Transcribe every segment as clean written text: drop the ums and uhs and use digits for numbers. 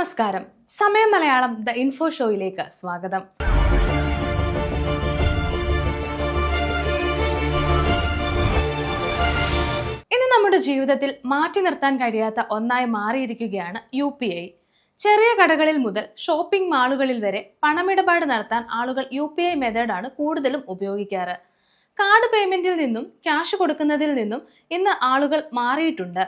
നമസ്കാരം. സമയം Malayalam the info ഷോയിലേക്ക് സ്വാഗതം. ഇന്ന് നമ്മുടെ ജീവിതത്തിൽ മാറ്റി നിർത്താൻ കഴിയാത്ത ഒന്നായി മാറിയിരിക്കുകയാണ് UPI. ചെറിയ കടകളിൽ മുതൽ ഷോപ്പിംഗ് മാളുകളിൽ വരെ പണമിടപാട് നടത്താൻ ആളുകൾ UPI മെത്തേഡാണ് കൂടുതലും ഉപയോഗിക്കാറ്. കാർഡ് പേയ്മെന്റിൽ നിന്നും ക്യാഷ് കൊടുക്കുന്നതിൽ നിന്നും ഇന്ന് ആളുകൾ മാറിയിട്ടുണ്ട്.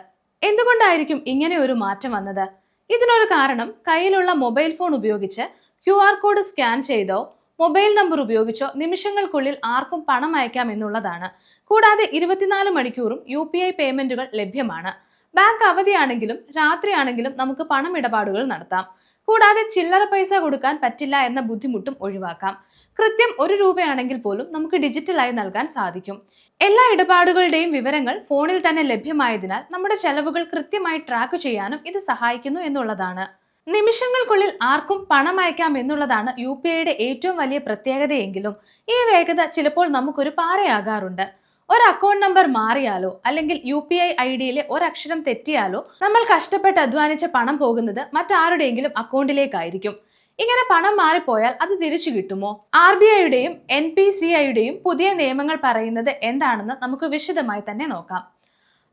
എന്തുകൊണ്ടായിരിക്കും ഇങ്ങനെ ഒരു മാറ്റം വന്നത്? ഇതിനൊരു കാരണം കയ്യിലുള്ള മൊബൈൽ ഫോൺ ഉപയോഗിച്ച് QR കോഡ് സ്കാൻ ചെയ്തോ മൊബൈൽ നമ്പർ ഉപയോഗിച്ചോ നിമിഷങ്ങൾക്കുള്ളിൽ ആർക്കും പണം അയക്കാം എന്നുള്ളതാണ്. കൂടാതെ 24 മണിക്കൂറും UPI പേയ്മെന്റുകൾ ലഭ്യമാണ്. ബാങ്ക് അവധിയാണെങ്കിലും രാത്രിയാണെങ്കിലും നമുക്ക് പണമിടപാടുകൾ നടത്താം. കൂടാതെ ചില്ലറ പൈസ കൊടുക്കാൻ പറ്റില്ല എന്ന ബുദ്ധിമുട്ടും ഒഴിവാക്കാം. കൃത്യം 1 രൂപയാണെങ്കിൽ പോലും നമുക്ക് ഡിജിറ്റലായി നൽകാൻ സാധിക്കും. എല്ലാ ഇടപാടുകളുടെയും വിവരങ്ങൾ ഫോണിൽ തന്നെ ലഭ്യമായതിനാൽ നമ്മുടെ ചെലവുകൾ കൃത്യമായി ട്രാക്ക് ചെയ്യാനും ഇത് സഹായിക്കുന്നു എന്നുള്ളതാണ്. നിമിഷങ്ങൾക്കുള്ളിൽ ആർക്കും പണം അയക്കാം എന്നുള്ളതാണ് UPIയുടെ ഏറ്റവും വലിയ പ്രത്യേകതയെങ്കിലും ഈ വേഗത ചിലപ്പോൾ നമുക്കൊരു പാരയാകാറുണ്ട്. ഒരു അക്കൗണ്ട് നമ്പർ മാറിയാലോ അല്ലെങ്കിൽ UPI IDയിലെ ഒരക്ഷരം തെറ്റിയാലോ നമ്മൾ കഷ്ടപ്പെട്ട് അധ്വാനിച്ച പണം പോകുന്നത് മറ്റാരുടെയെങ്കിലും അക്കൗണ്ടിലേക്കായിരിക്കും. ഇങ്ങനെ പണം മാറിപ്പോയാൽ അത് തിരിച്ചു കിട്ടുമോ? RBIയുടെയും NPCIയുടെയും പുതിയ നിയമങ്ങൾ പറയുന്നത് എന്താണെന്ന് നമുക്ക് വിശദമായി തന്നെ നോക്കാം.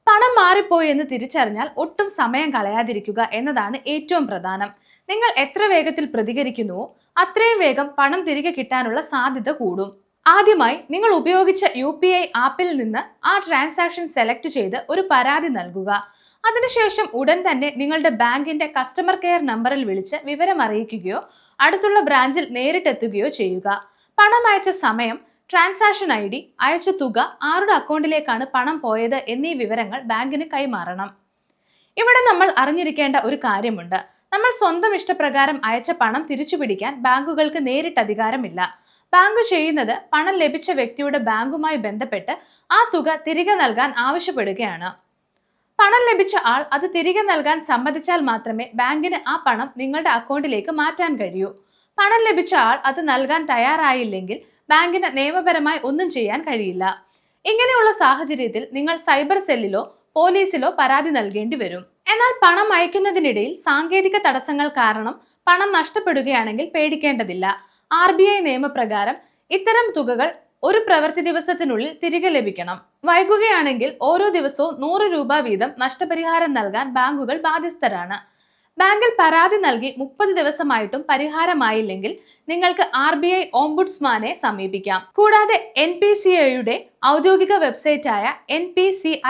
പണം മാറിപ്പോയി എന്ന് തിരിച്ചറിഞ്ഞാൽ ഒട്ടും സമയം കളയാതിരിക്കുക എന്നതാണ് ഏറ്റവും പ്രധാനം. നിങ്ങൾ എത്ര വേഗത്തിൽ പ്രതികരിക്കുന്നുവോ അത്രയും വേഗം പണം തിരികെ കിട്ടാനുള്ള സാധ്യത കൂടും. ആദ്യമായി നിങ്ങൾ ഉപയോഗിച്ച UPI ആപ്പിൽ നിന്ന് ആ ട്രാൻസാക്ഷൻ സെലക്ട് ചെയ്ത് ഒരു പരാതി നൽകുക. അതിനുശേഷം ഉടൻ തന്നെ നിങ്ങളുടെ ബാങ്കിന്റെ കസ്റ്റമർ കെയർ നമ്പറിൽ വിളിച്ച് വിവരം അറിയിക്കുകയോ അടുത്തുള്ള ബ്രാഞ്ചിൽ നേരിട്ടെത്തുകയോ ചെയ്യുക. പണം അയച്ച സമയം, ട്രാൻസാക്ഷൻ ID, അയച്ച തുക, ആരുടെ അക്കൗണ്ടിലേക്കാണ് പണം പോയത് എന്നീ വിവരങ്ങൾ ബാങ്കിന് കൈമാറണം. ഇവിടെ നമ്മൾ അറിഞ്ഞിരിക്കേണ്ട ഒരു കാര്യമുണ്ട്. നമ്മൾ സ്വന്തം ഇഷ്ടപ്രകാരം അയച്ച പണം തിരിച്ചു പിടിക്കാൻ ബാങ്കുകൾക്ക് നേരിട്ട് അധികാരമില്ല. ബാങ്ക് ചെയ്യുന്നത് പണം ലഭിച്ച വ്യക്തിയുടെ ബാങ്കുമായി ബന്ധപ്പെട്ട് ആ തുക തിരികെ നൽകാൻ ആവശ്യപ്പെടുകയാണ്. പണം ലഭിച്ച ആൾ അത് തിരികെ നൽകാൻ സമ്മതിച്ചാൽ മാത്രമേ ബാങ്കിന് ആ പണം നിങ്ങളുടെ അക്കൗണ്ടിലേക്ക് മാറ്റാൻ കഴിയൂ. പണം ലഭിച്ച ആൾ അത് നൽകാൻ തയ്യാറായില്ലെങ്കിൽ ബാങ്കിന് നിയമപരമായി ഒന്നും ചെയ്യാൻ കഴിയില്ല. ഇങ്ങനെയുള്ള സാഹചര്യത്തിൽ നിങ്ങൾ സൈബർ സെല്ലിലോ പോലീസിലോ പരാതി നൽകേണ്ടി വരും. എന്നാൽ പണം അയക്കുന്നതിനിടയിൽ സാങ്കേതിക തടസ്സങ്ങൾ കാരണം പണം നഷ്ടപ്പെടുകയാണെങ്കിൽ പേടിക്കേണ്ടതില്ല. RBI നിയമപ്രകാരം ഇത്തരം തുകകൾ ഒരു പ്രവൃത്തി ദിവസത്തിനുള്ളിൽ തിരികെ ലഭിക്കണം. വൈകുകയാണെങ്കിൽ ഓരോ ദിവസവും 100 രൂപ വീതം നഷ്ടപരിഹാരം നൽകാൻ ബാങ്കുകൾ ബാധ്യസ്ഥരാണ്. ബാങ്കിൽ പരാതി നൽകി 30 ദിവസമായിട്ടും പരിഹാരമായില്ലെങ്കിൽ നിങ്ങൾക്ക് RBI ഓംബുഡ്സ്മാനെ സമീപിക്കാം. കൂടാതെ NPCIയുടെ ഔദ്യോഗിക വെബ്സൈറ്റായ npci.org.in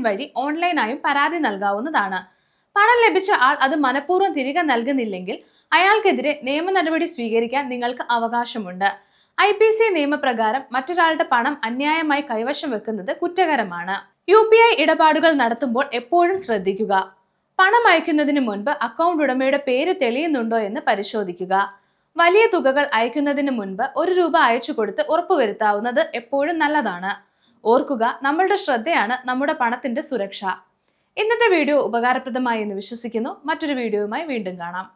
വഴി ഓൺലൈനായും പരാതി നൽകാവുന്നതാണ്. പണം ലഭിച്ച ആൾ അത് മനഃപൂർവ്വം തിരികെ നൽകുന്നില്ലെങ്കിൽ അയാൾക്കെതിരെ നിയമ നടപടി സ്വീകരിക്കാൻ നിങ്ങൾക്ക് അവകാശമുണ്ട്. IPC നിയമപ്രകാരം മറ്റൊരാളുടെ പണം അന്യായമായി കൈവശം വെക്കുന്നത് കുറ്റകരമാണ്. UPI ഇടപാടുകൾ നടത്തുമ്പോൾ എപ്പോഴും ശ്രദ്ധിക്കുക. പണം അയക്കുന്നതിന് മുൻപ് അക്കൗണ്ട് ഉടമയുടെ പേര് തെളിയുന്നുണ്ടോ എന്ന് പരിശോധിക്കുക. വലിയ തുകകൾ അയക്കുന്നതിന് മുൻപ് 1 രൂപ അയച്ചു കൊടുത്ത് ഉറപ്പുവരുത്താവുന്നത് എപ്പോഴും നല്ലതാണ്. ഓർക്കുക, നമ്മളുടെ ശ്രദ്ധയാണ് നമ്മുടെ പണത്തിന്റെ സുരക്ഷ. ഇന്നത്തെ വീഡിയോ ഉപകാരപ്രദമായി എന്ന് വിശ്വസിക്കുന്നു. മറ്റൊരു വീഡിയോയുമായി വീണ്ടും കാണാം.